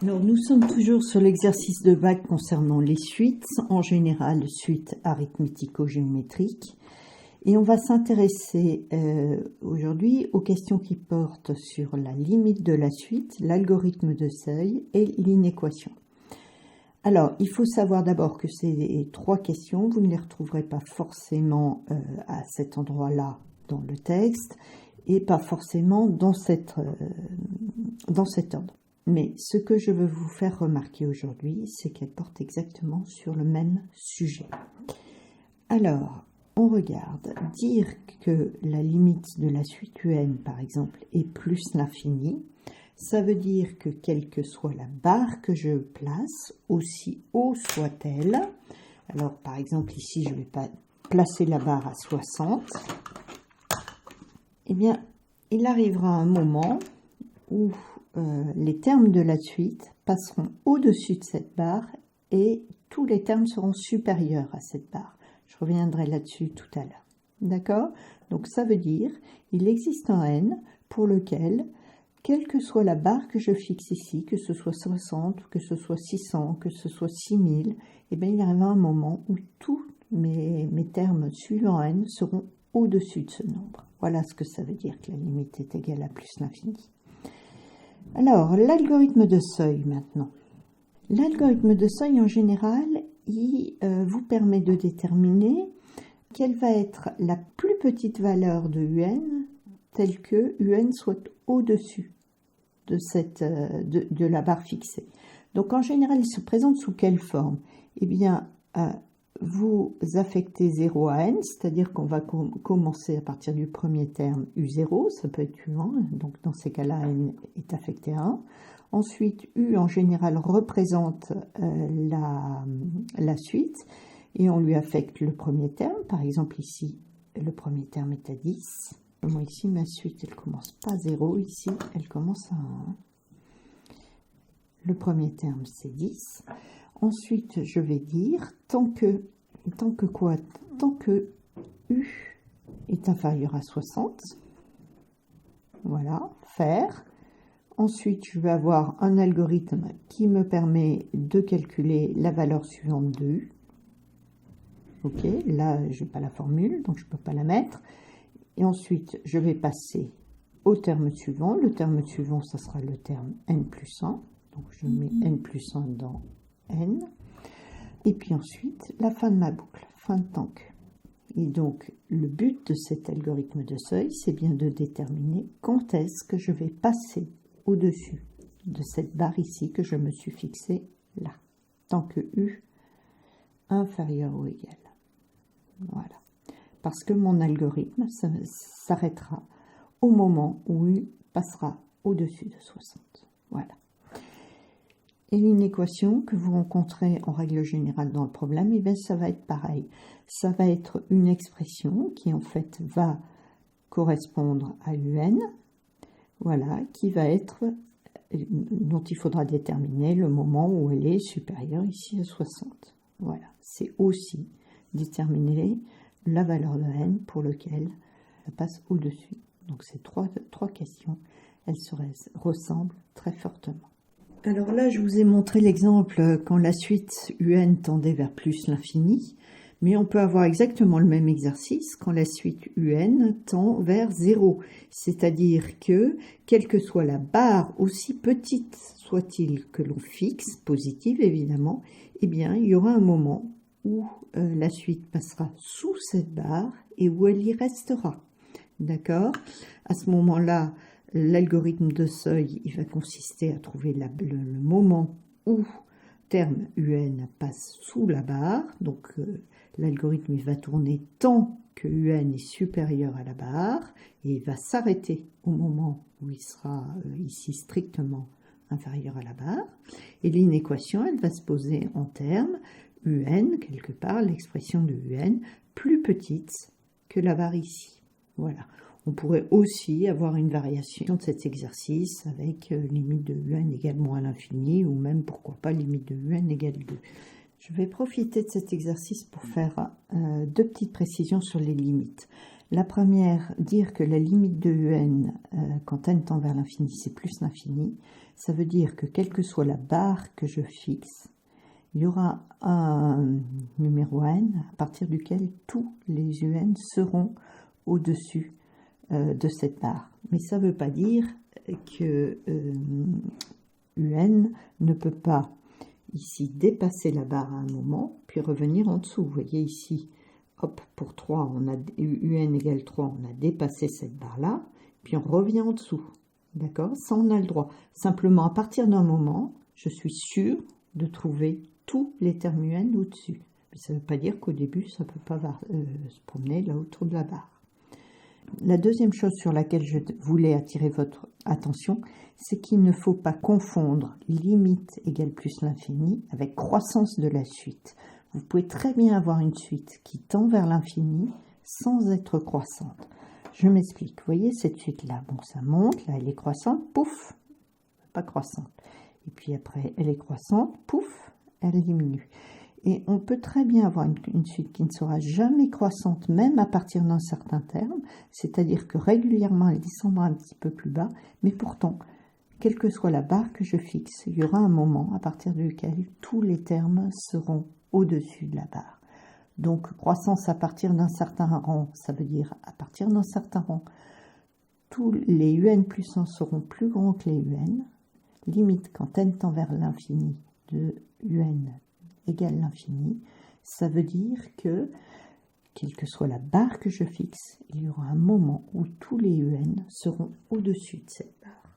Alors, nous sommes toujours sur l'exercice de bac concernant les suites, en général suites arithmético-géométriques. Et on va s'intéresser aujourd'hui aux questions qui portent sur la limite de la suite, l'algorithme de seuil et l'inéquation. Alors, il faut savoir d'abord que ces trois questions, vous ne les retrouverez pas forcément à cet endroit-là dans le texte et pas forcément dans cet ordre. Mais ce que je veux vous faire remarquer aujourd'hui, c'est qu'elles portent exactement sur le même sujet. Alors, on regarde. Dire que la limite de la suite UN, par exemple, est plus l'infini, ça veut dire que quelle que soit la barre que je place, aussi haut soit-elle, alors par exemple ici je vais pas placer la barre à 60, eh bien il arrivera un moment où les termes de la suite passeront au-dessus de cette barre et tous les termes seront supérieurs à cette barre. Je reviendrai là-dessus tout à l'heure. D'accord? Donc ça veut dire il existe un n pour lequel, quelle que soit la barre que je fixe ici, que ce soit 60, que ce soit 600, que ce soit 6000, eh bien il arrivera un moment où tous mes termes suivant n seront au-dessus de ce nombre. Voilà ce que ça veut dire que la limite est égale à plus l'infini. Alors, l'algorithme de seuil maintenant. L'algorithme de seuil, en général, il vous permet de déterminer quelle va être la plus petite valeur de UN, telle que UN soit au-dessus de la barre fixée. Donc, en général, il se présente sous quelle forme? Eh bien, vous affectez 0 à n, c'est-à-dire qu'on va commencer à partir du premier terme U0, ça peut être U1, donc dans ces cas-là, n est affecté à 1. Ensuite, U en général représente la suite, et on lui affecte le premier terme, par exemple ici, le premier terme est à 10. Moi ici, ma suite, elle commence pas à 0, ici, elle commence à 1. Le premier terme, c'est 10. Ensuite, je vais dire, tant que U est inférieur à 60, voilà, faire. Ensuite, je vais avoir un algorithme qui me permet de calculer la valeur suivante de U. Ok, là, je n'ai pas la formule, donc je ne peux pas la mettre. Et ensuite, je vais passer au terme suivant. Le terme suivant, ça sera le terme n plus 1. Donc, je mets n plus 1 dans n. Et puis ensuite, la fin de ma boucle, fin de tant que. Et donc, le but de cet algorithme de seuil, c'est bien de déterminer quand est-ce que je vais passer au-dessus de cette barre ici que je me suis fixée là, tant que U inférieur ou égal. Voilà. Parce que mon algorithme s'arrêtera au moment où U passera au-dessus de 60. Voilà. Et une équation que vous rencontrez en règle générale dans le problème, eh bien, ça va être pareil. Ça va être une expression qui en fait va correspondre à UN, voilà, qui va être, dont il faudra déterminer le moment où elle est supérieure ici à 60. Voilà, c'est aussi déterminer la valeur de n pour lequel elle passe au-dessus. Donc ces trois questions, elles se ressemblent très fortement. Alors là, je vous ai montré l'exemple quand la suite UN tendait vers plus l'infini, mais on peut avoir exactement le même exercice quand la suite UN tend vers 0. C'est-à-dire que, quelle que soit la barre, aussi petite soit-il que l'on fixe, positive évidemment, eh bien, il y aura un moment où la suite passera sous cette barre et où elle y restera. D'accord? À ce moment-là, l'algorithme de seuil, il va consister à trouver le moment où terme UN passe sous la barre. Donc, l'algorithme il va tourner tant que UN est supérieur à la barre et il va s'arrêter au moment où il sera ici strictement inférieur à la barre. Et l'inéquation, elle va se poser en termes UN, quelque part, l'expression de UN plus petite que la barre ici. Voilà. On pourrait aussi avoir une variation de cet exercice avec limite de UN égale moins l'infini ou même, pourquoi pas, limite de UN égale 2. Je vais profiter de cet exercice pour faire deux petites précisions sur les limites. La première, dire que la limite de UN, quand n tend vers l'infini, c'est plus l'infini. Ça veut dire que quelle que soit la barre que je fixe, il y aura un numéro n à partir duquel tous les un seront au-dessus de cette barre. Mais ça ne veut pas dire que un ne peut pas ici dépasser la barre à un moment, puis revenir en dessous. Vous voyez ici, hop, pour 3, on a un égale 3, on a dépassé cette barre-là, puis on revient en dessous. D'accord? Ça, on a le droit. Simplement, à partir d'un moment, je suis sûre de trouver tous les termes un au-dessus. Mais ça ne veut pas dire qu'au début, ça ne peut pas se promener là autour de la barre. La deuxième chose sur laquelle je voulais attirer votre attention, c'est qu'il ne faut pas confondre limite égale plus l'infini avec croissance de la suite. Vous pouvez très bien avoir une suite qui tend vers l'infini sans être croissante. Je m'explique. Vous voyez cette suite-là, bon, ça monte, là elle est croissante, pouf, pas croissante. Et puis après, elle est croissante, pouf, elle diminue. Et on peut très bien avoir une suite qui ne sera jamais croissante, même à partir d'un certain terme, c'est-à-dire que régulièrement elle descendra un petit peu plus bas, mais pourtant, quelle que soit la barre que je fixe, il y aura un moment à partir duquel tous les termes seront au-dessus de la barre. Donc, croissance à partir d'un certain rang, ça veut dire à partir d'un certain rang, tous les un plus 1 seront plus grands que les un, limite quand n tend vers l'infini de un égale l'infini, ça veut dire que, quelle que soit la barre que je fixe, il y aura un moment où tous les un seront au-dessus de cette barre.